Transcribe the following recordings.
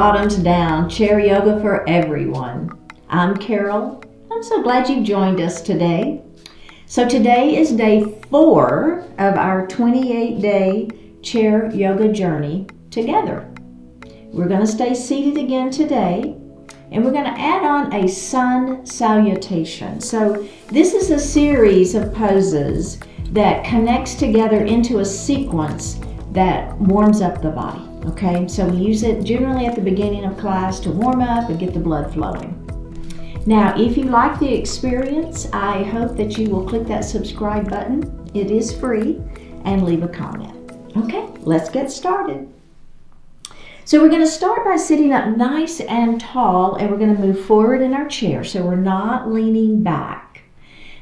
bottoms down, chair yoga for everyone. I'm Carol. I'm so glad you joined us today. So today is day 4 of our 28-day chair yoga journey together. We're going to stay seated again today, and we're going to add on a Sun Salutation. So this is a series of poses that connects together into a sequence that warms up the body. Okay, so we use it generally at the beginning of class to warm up and get the blood flowing. Now, if you like the experience, I hope that you will click that subscribe button. It is free, and leave a comment. Okay, let's get started. So we're going to start by sitting up nice and tall, and we're going to move forward in our chair, so we're not leaning back.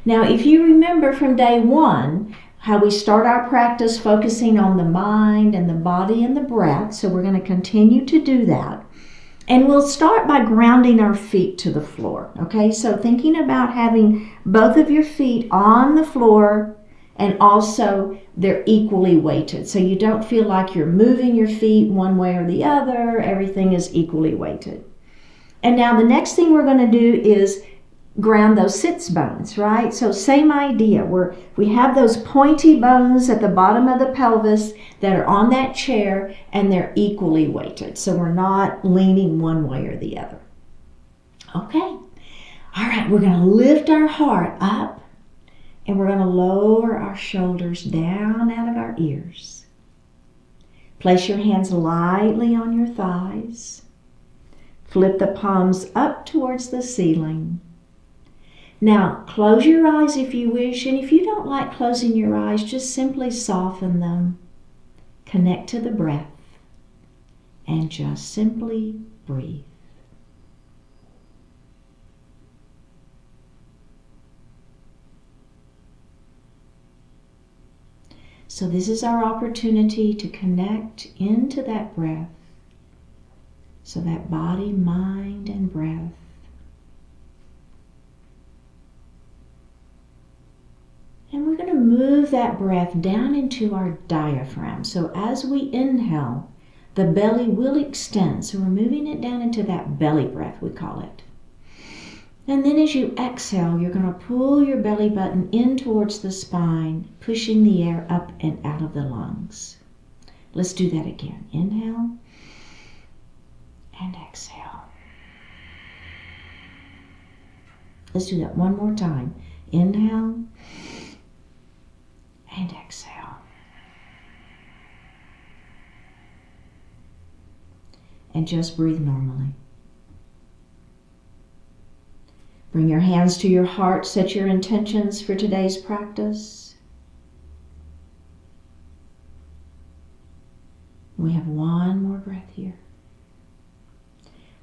Now, if you remember from day 1, how we start our practice focusing on the mind and the body and the breath, so we're going to continue to do that. And we'll start by grounding our feet to the floor, okay? So thinking about having both of your feet on the floor, and also they're equally weighted. So you don't feel like you're moving your feet one way or the other. Everything is equally weighted. And now the next thing we're going to do is ground those sits bones, right? So same idea, we have those pointy bones at the bottom of the pelvis that are on that chair, and they're equally weighted. So we're not leaning one way or the other. Okay. All right, we're going to lift our heart up, and we're going to lower our shoulders down out of our ears. Place your hands lightly on your thighs. Flip the palms up towards the ceiling. Now, close your eyes if you wish, and if you don't like closing your eyes, just simply soften them. Connect to the breath, and just simply breathe. So this is our opportunity to connect into that breath, so that body, mind, and breath. And we're going to move that breath down into our diaphragm. So as we inhale, the belly will extend. So we're moving it down into that belly breath, we call it. And then as you exhale, you're going to pull your belly button in towards the spine, pushing the air up and out of the lungs. Let's do that again. Inhale and exhale. Let's do that one more time. Inhale and exhale. And just breathe normally. Bring your hands to your heart. Set your intentions for today's practice. We have one more breath here.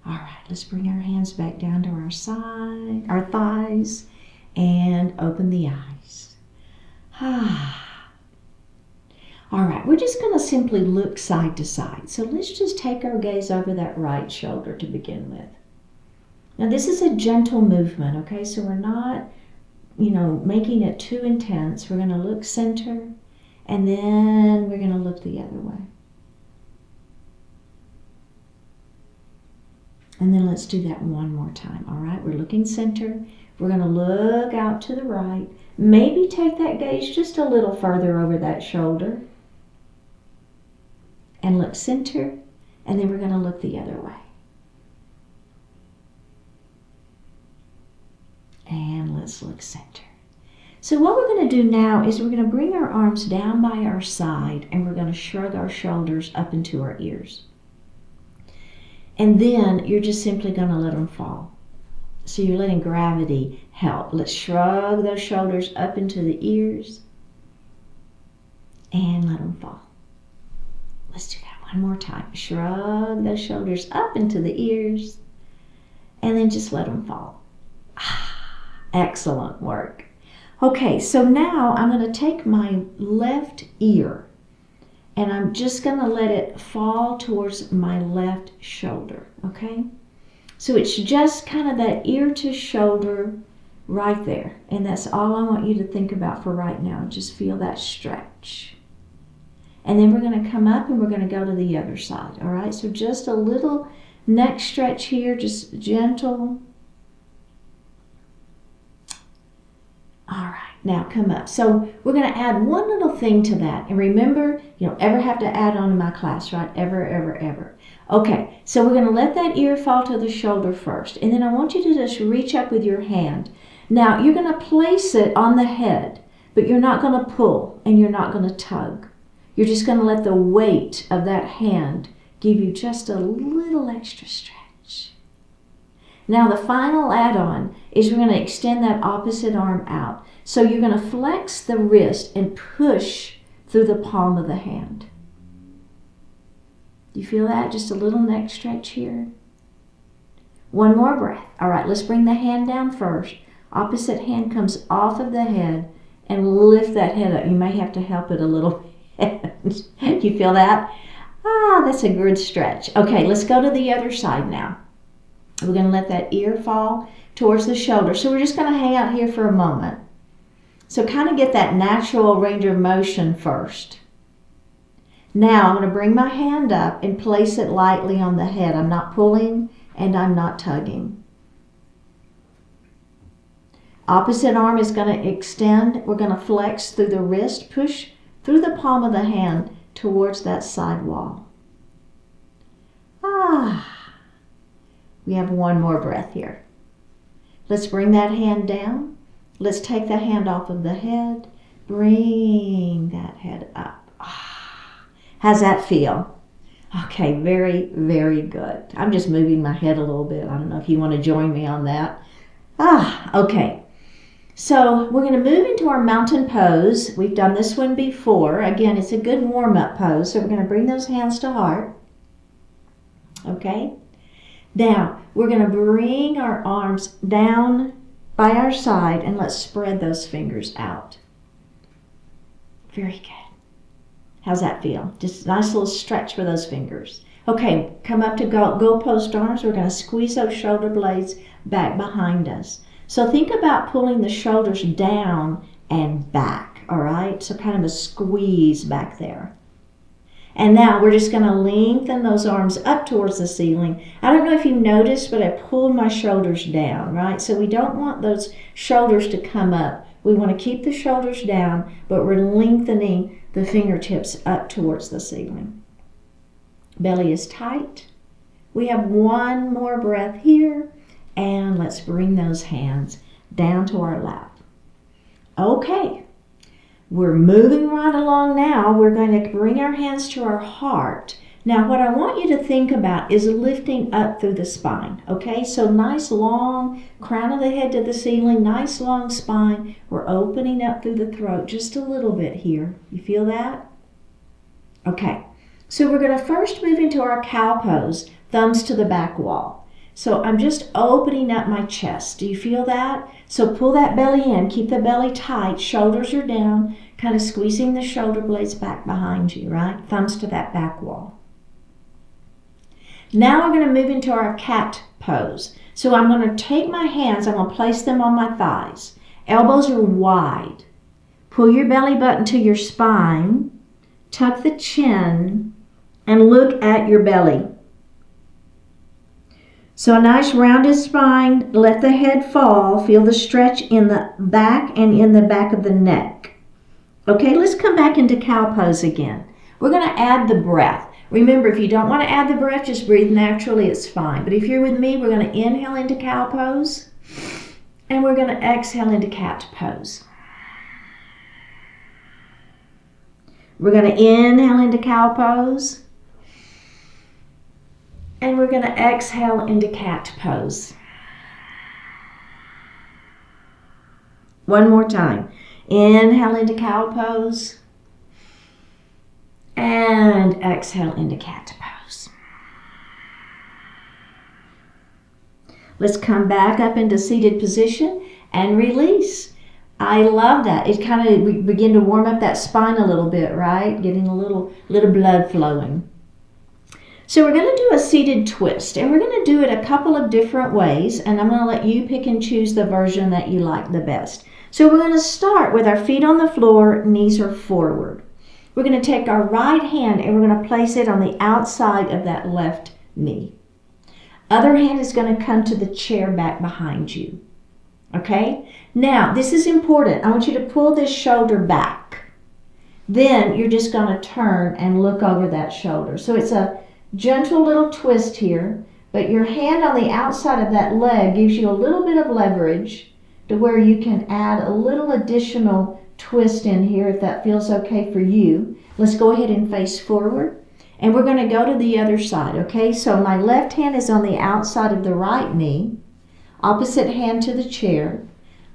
All right, let's bring our hands back down to our side, our thighs, and open the eyes. All right, we're just going to simply look side to side. So let's just take our gaze over that right shoulder to begin with. Now this is a gentle movement, okay? So we're not, making it too intense. We're going to look center, and then we're going to look the other way. And then let's do that one more time, all right? We're looking center. We're going to look out to the right. Maybe take that gaze just a little further over that shoulder. And look center, and then we're going to look the other way. And let's look center. So what we're going to do now is we're going to bring our arms down by our side, and we're going to shrug our shoulders up into our ears. And then you're just simply going to let them fall. So you're letting gravity help. Let's shrug those shoulders up into the ears and let them fall. Let's do that one more time. Shrug those shoulders up into the ears and then just let them fall. Excellent work. Okay, so now I'm going to take my left ear, and I'm just going to let it fall towards my left shoulder, okay? So it's just kind of that ear to shoulder right there. And that's all I want you to think about for right now. Just feel that stretch. And then we're going to come up and we're going to go to the other side, all right? So just a little Neck stretch here, just gentle. All right, now come up. So we're going to add one little thing to that. And remember, you don't ever have to add on in my class, right? Ever, ever, ever. Okay, so we're going to let that ear fall to the shoulder first. And then I want you to just reach up with your hand. Now, you're going to place it on the head, but you're not going to pull and you're not going to tug. You're just going to let the weight of that hand give you just a little extra stretch. Now the final add-on is we're going to extend that opposite arm out. So you're going to flex the wrist and push through the palm of the hand. Do you feel that? Just a little neck stretch here. One more breath. All right, let's bring the hand down first. Opposite hand comes off of the head and lift that head up. You may have to help it a little bit. You feel that? Ah, that's a good stretch. Okay, let's go to the other side now. We're going to let that ear fall towards the shoulder. So we're just going to hang out here for a moment. So kind of get that natural range of motion first. Now I'm going to bring my hand up and place it lightly on the head. I'm not pulling and I'm not tugging. Opposite arm is going to extend. We're going to flex through the wrist, push through the palm of the hand towards that side wall. Ah. We have one more breath here. Let's bring that hand down. Let's take the hand off of the head. Bring that head up. How's that feel? Okay, very, very good. I'm just moving my head a little bit. I don't know if you want to join me on that. Okay. So we're going to move into our mountain pose. We've done this one before. Again, it's a good warm-up pose. So we're going to bring those hands to heart. Okay. Now, we're going to bring our arms down by our side and let's spread those fingers out. Very good. How's that feel? Just a nice little stretch for those fingers. Okay, come up to go post arms. We're going to squeeze those shoulder blades back behind us. So think about pulling the shoulders down and back, all right? So kind of a squeeze back there. And now we're just going to lengthen those arms up towards the ceiling. I don't know if you noticed, but I pulled my shoulders down, right? So we don't want those shoulders to come up. We want to keep the shoulders down, but we're lengthening the fingertips up towards the ceiling. Belly is tight. We have one more breath here, and let's bring those hands down to our lap. Okay. We're moving right along now. We're going to bring our hands to our heart. Now, what I want you to think about is lifting up through the spine, okay? So nice long crown of the head to the ceiling, nice long spine. We're opening up through the throat just a little bit here. You feel that? Okay, so we're going to first move into our cow pose, thumbs to the back wall. So I'm just opening up my chest. Do you feel that? So pull that belly in, keep the belly tight, shoulders are down, kind of squeezing the shoulder blades back behind you, right? Thumbs to that back wall. Now we're going to move into our cat pose. So I'm going to take my hands, I'm going to place them on my thighs. Elbows are wide. Pull your belly button to your spine, tuck the chin, and look at your belly. So a nice rounded spine, let the head fall, feel the stretch in the back and in the back of the neck. Okay, let's come back into cow pose again. We're going to add the breath. Remember, if you don't want to add the breath, just breathe naturally, it's fine. But if you're with me, we're going to inhale into cow pose, and we're going to exhale into cat pose. We're going to inhale into cow pose. And we're going to exhale into cat pose. One more time. Inhale into cow pose. And exhale into cat pose. Let's come back up into seated position and release. I love that. It kind of, we begin to warm up that spine a little bit, right? Getting a little blood flowing. So we're going to do a seated twist, and we're going to do it a couple of different ways, and I'm going to let you pick and choose the version that you like the best. So we're going to start with our feet on the floor, knees are forward. We're going to take our right hand and we're going to place it on the outside of that left knee. Other hand is going to come to the chair back behind you. Okay? Now, this is important. I want you to pull this shoulder back. Then you're just going to turn and look over that shoulder. So it's a gentle little twist here, but your hand on the outside of that leg gives you a little bit of leverage to where you can add a little additional twist in here if that feels okay for you. Let's go ahead and face forward. And we're going to go to the other side, okay? So my left hand is on the outside of the right knee, opposite hand to the chair.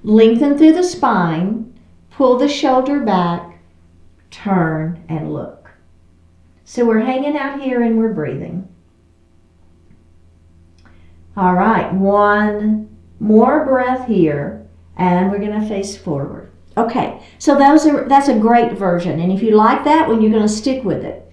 Lengthen through the spine, pull the shoulder back, turn and look. So we're hanging out here and we're breathing. All right, one more breath here, and we're going to face forward. Okay, so that's a great version, and if you like that one, you're going to stick with it.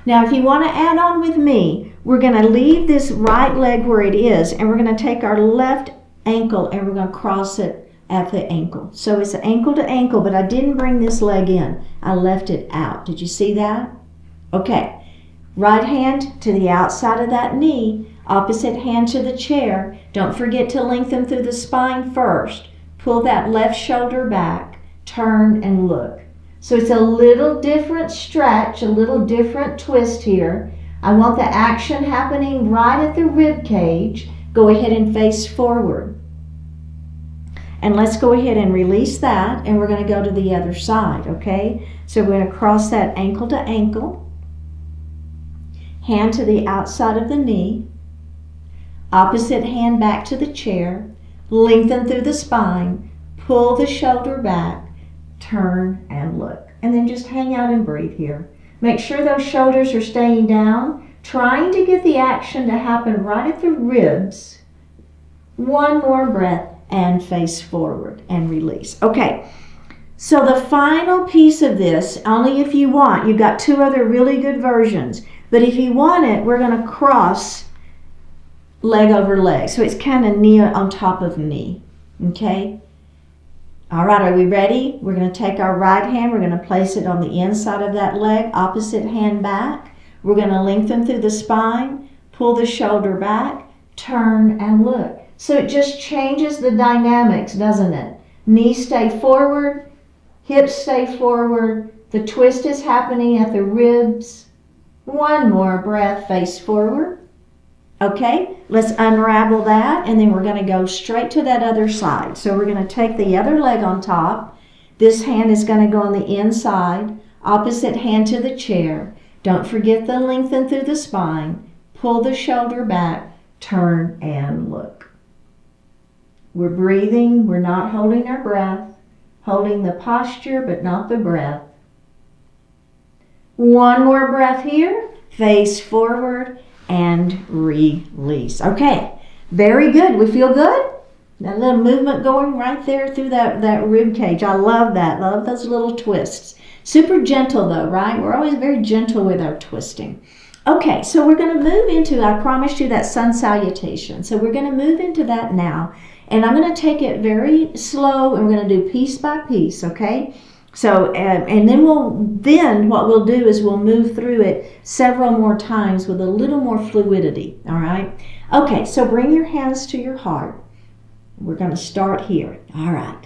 Now, if you want to add on with me, we're going to leave this right leg where it is, and we're going to take our left ankle and we're going to cross it at the ankle. So it's ankle to ankle, but I didn't bring this leg in. I left it out. Did you see that? Okay. Right hand to the outside of that knee, opposite hand to the chair. Don't forget to lengthen through the spine first. Pull that left shoulder back, turn and look. So it's a little different stretch, a little different twist here. I want the action happening right at the rib cage. Go ahead and face forward. And let's go ahead and release that, and we're going to go to the other side, okay? So we're going to cross that ankle to ankle, hand to the outside of the knee, opposite hand back to the chair, lengthen through the spine, pull the shoulder back, turn and look. And then just hang out and breathe here. Make sure those shoulders are staying down, trying to get the action to happen right at the ribs. One more breath and face forward and release. Okay, so the final piece of this, only if you want, you've got two other really good versions, but if you want it, we're going to cross leg over leg. So it's kind of knee on top of knee, okay? All right, are we ready? We're going to take our right hand, we're going to place it on the inside of that leg, opposite hand back. We're going to lengthen through the spine, pull the shoulder back, turn and look. So it just changes the dynamics, doesn't it? Knees stay forward, hips stay forward, the twist is happening at the ribs. One more breath, face forward. Okay, let's unravel that, and then we're going to go straight to that other side. So we're going to take the other leg on top. This hand is going to go on the inside, opposite hand to the chair. Don't forget the lengthen through the spine. Pull the shoulder back, turn and look. We're breathing, we're not holding our breath, holding the posture but not the breath. One more breath here, face forward, and release. Okay, very good. We feel good? That little movement going right there through that rib cage. I love that. I love those little twists. Super gentle though, right? We're always very gentle with our twisting. Okay, so we're going to move into, I promised you that sun salutation. So we're going to move into that now. And I'm going to take it very slow, and we're going to do piece by piece, okay? So, and then what we'll do is we'll move through it several more times with a little more fluidity, all right? Okay, so bring your hands to your heart. We're going to start here, all right.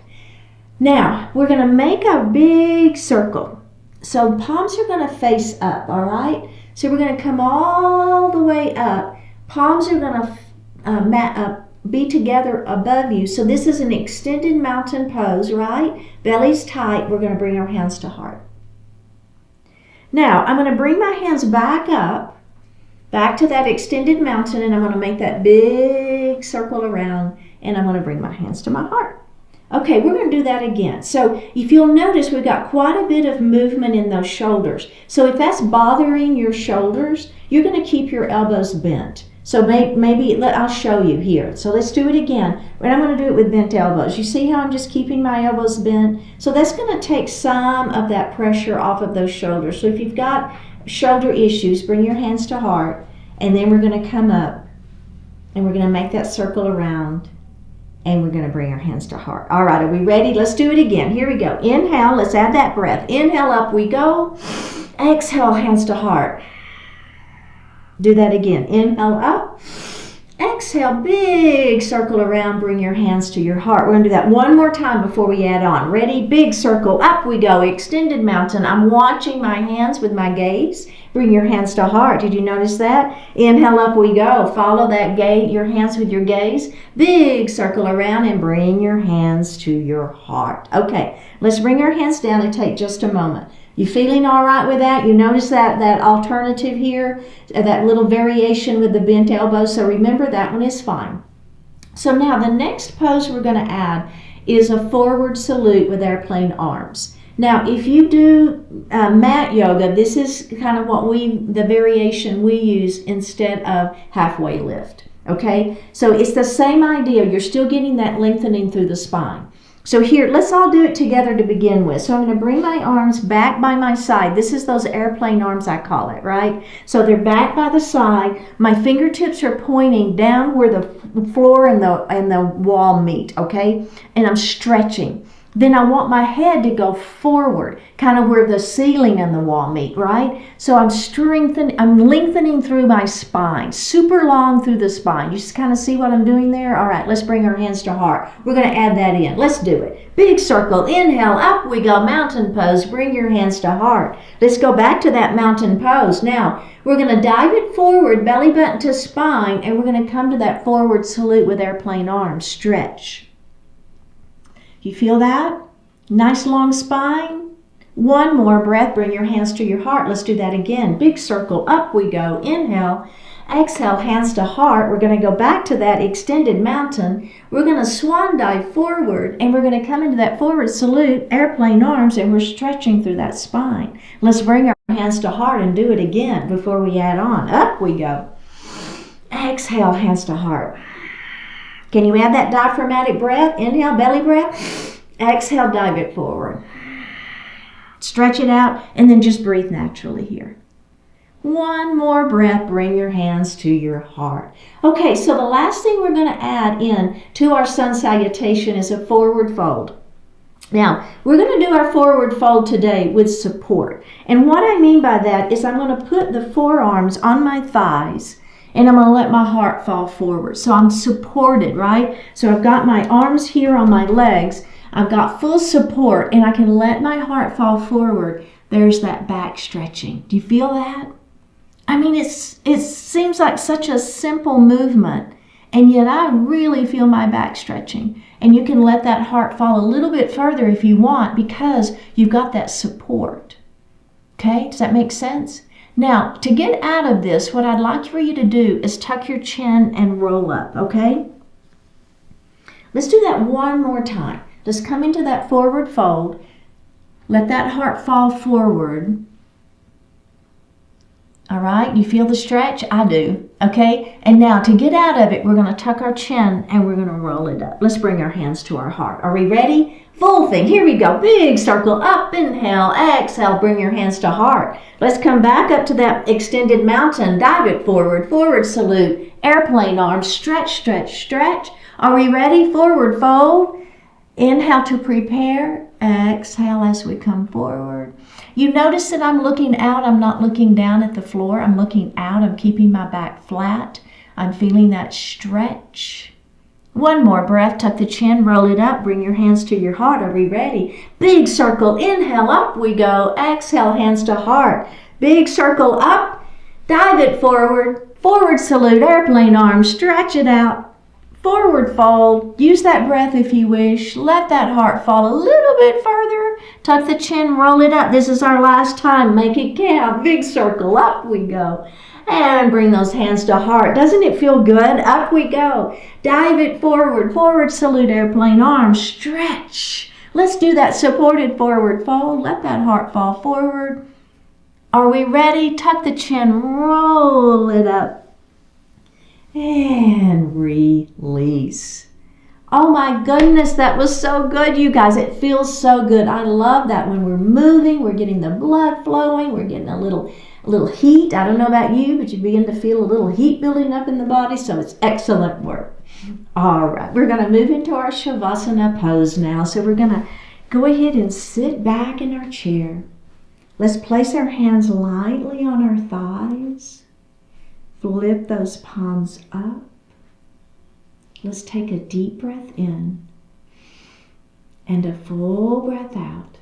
Now, we're going to make a big circle. So palms are going to face up, all right? So we're going to come all the way up. Palms are going to be together above you. So this is an extended mountain pose, right? Belly's tight. We're going to bring our hands to heart. Now, I'm going to bring my hands back up, back to that extended mountain, and I'm going to make that big circle around, and I'm going to bring my hands to my heart. Okay, we're going to do that again. So if you'll notice, we've got quite a bit of movement in those shoulders. So if that's bothering your shoulders, you're going to keep your elbows bent. So maybe I'll show you here. So let's do it again. And I'm going to do it with bent elbows. You see how I'm just keeping my elbows bent? So that's going to take some of that pressure off of those shoulders. So if you've got shoulder issues, bring your hands to heart. And then we're going to come up. And we're going to make that circle around. And we're going to bring our hands to heart. All right, are we ready? Let's do it again. Here we go. Inhale. Let's add that breath. Inhale, up we go. Exhale, hands to heart. Do that again. Inhale up. Exhale, big circle around, bring your hands to your heart. We're going to do that one more time before we add on. Ready? Big circle, up we go, extended mountain. I'm watching my hands with my gaze. Bring your hands to heart. Did you notice that? Inhale, up we go. Follow that gaze, your hands with your gaze. Big circle around and bring your hands to your heart. Okay, let's bring our hands down and take just a moment. You feeling all right with that? You notice that alternative here, that little variation with the bent elbow. So remember, that one is fine. So now the next pose we're going to add is a forward salute with airplane arms. Now, if you do mat yoga, this is kind of the variation we use instead of halfway lift. Okay, so it's the same idea. You're still getting that lengthening through the spine. So here, let's all do it together to begin with. So I'm going to bring my arms back by my side. This is those airplane arms, I call it, right? So they're back by the side. My fingertips are pointing down where the floor and the wall meet, okay? And I'm stretching. Then I want my head to go forward, kind of where the ceiling and the wall meet, right? So I'm lengthening through my spine, super long through the spine. You just kind of see what I'm doing there? All right, let's bring our hands to heart. We're going to add that in. Let's do it. Big circle, inhale, up we go, mountain pose. Bring your hands to heart. Let's go back to that mountain pose. Now, we're going to dive it forward, belly button to spine, and we're going to come to that forward salute with airplane arms. Stretch. You feel that? Nice long spine. One more breath. Bring your hands to your heart. Let's do that again. Big circle. Up we go. Inhale. Exhale. Hands to heart. We're going to go back to that extended mountain. We're going to swan dive forward. And we're going to come into that forward salute. Airplane arms. And we're stretching through that spine. Let's bring our hands to heart and do it again before we add on. Up we go. Exhale. Hands to heart. Can you add that diaphragmatic breath? Inhale, belly breath. Exhale, dive it forward. Stretch it out, and then just breathe naturally here. One more breath. Bring your hands to your heart. Okay, so the last thing we're going to add in to our Sun Salutation is a forward fold. Now, we're going to do our forward fold today with support. And what I mean by that is I'm going to put the forearms on my thighs, and I'm going to let my heart fall forward. So I'm supported, right? So I've got my arms here on my legs. I've got full support, and I can let my heart fall forward. There's that back stretching. Do you feel that? I mean, it seems like such a simple movement, and yet I really feel my back stretching. And you can let that heart fall a little bit further if you want, because you've got that support. Okay? Does that make sense? Now, to get out of this, what I'd like for you to do is tuck your chin and roll up, okay? Let's do that one more time. Just come into that forward fold. Let that heart fall forward. All right, you feel the stretch? I do, okay? And now to get out of it, we're going to tuck our chin and we're going to roll it up. Let's bring our hands to our heart. Are we ready? Full thing. Here we go. Big circle up. Inhale. Exhale. Bring your hands to heart. Let's come back up to that extended mountain. Dive it forward. Forward salute. Airplane arms. Stretch, stretch, stretch. Are we ready? Forward fold. Inhale to prepare. Exhale as we come forward. You notice that I'm looking out. I'm not looking down at the floor. I'm looking out. I'm keeping my back flat. I'm feeling that stretch. One more breath. Tuck the chin, roll it up, bring your hands to your heart. Are we ready? Big circle. Inhale, up we go. Exhale, hands to heart. Big circle up. Dive it forward. Forward salute, airplane arms. Stretch it out. Forward fold. Use that breath if you wish. Let that heart fall a little bit further. Tuck the chin, roll it up. This is our last time. Make it count. Big circle. Up we go. And bring those hands to heart. Doesn't it feel good? Up we go. Dive it forward. Forward salute, airplane arms. Stretch. Let's do that supported forward fold. Let that heart fall forward. Are we ready? Tuck the chin. Roll it up. And release. Oh my goodness, that was so good, you guys. It feels so good. I love that when we're moving, we're getting the blood flowing, we're getting a little heat. I don't know about you, but you begin to feel a little heat building up in the body, so it's excellent work. All right, we're going to move into our Shavasana pose now. So we're going to go ahead and sit back in our chair. Let's place our hands lightly on our thighs. Flip those palms up. Let's take a deep breath in and a full breath out.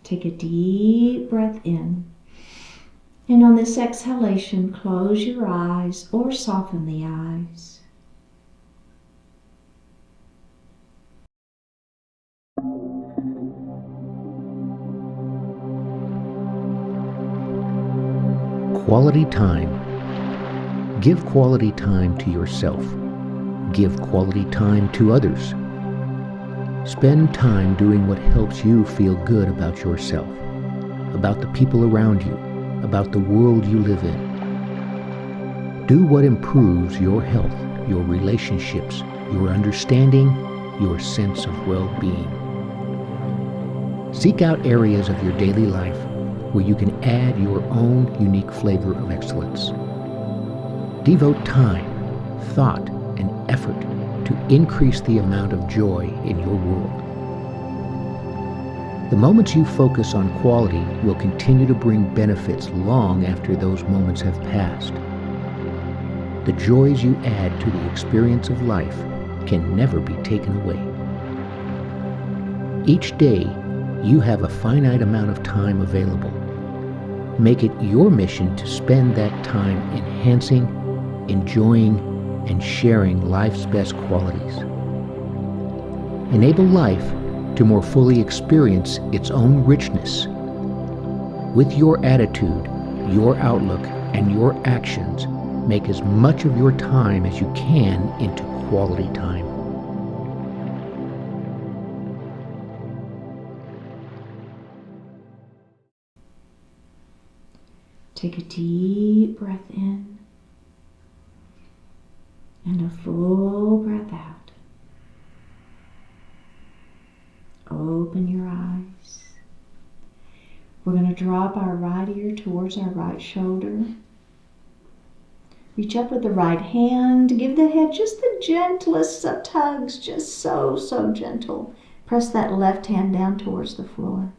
Take a deep breath in. And on this exhalation, close your eyes or soften the eyes. Quality time. Give quality time to yourself. Give quality time to others. Spend time doing what helps you feel good about yourself, about the people around you, about the world you live in. Do what improves your health, your relationships, your understanding, your sense of well-being. Seek out areas of your daily life where you can add your own unique flavor of excellence. Devote time, thought, and effort to increase the amount of joy in your world. The moments you focus on quality will continue to bring benefits long after those moments have passed. The joys you add to the experience of life can never be taken away. Each day, you have a finite amount of time available. Make it your mission to spend that time enhancing, enjoying, and sharing life's best qualities. Enable life to more fully experience its own richness. With your attitude, your outlook, and your actions, make as much of your time as you can into quality time. Take a deep breath in and a full breath out. Open your eyes. We're going to drop our right ear towards our right shoulder. Reach up with the right hand. Give the head just the gentlest of tugs, just so gentle. Press that left hand down towards the floor.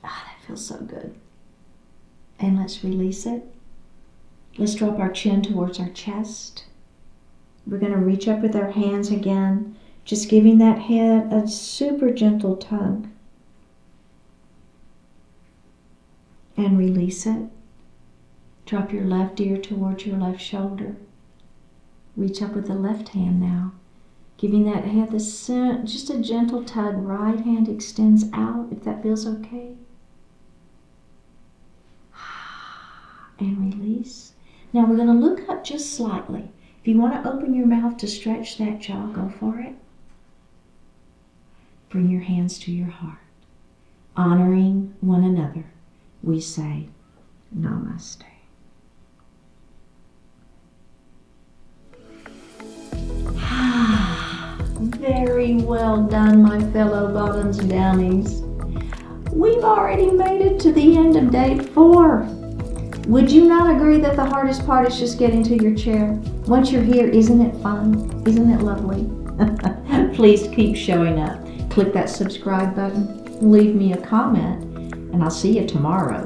That feels so good. And let's release it. Let's drop our chin towards our chest. We're going to reach up with our hands again, just giving that head a super gentle tug. And release it. Drop your left ear towards your left shoulder. Reach up with the left hand now, giving that head just a gentle tug. Right hand extends out, if that feels okay. And release. Now we're going to look up just slightly. If you want to open your mouth to stretch that jaw, go for it. Bring your hands to your heart. Honoring one another, we say Namaste. Very well done, my fellow bottoms downies. We've already made it to the end of day 4. Would you not agree that the hardest part is just getting to your chair? Once you're here, isn't it fun? Isn't it lovely? Please keep showing up. Click that subscribe button, leave me a comment, and I'll see you tomorrow.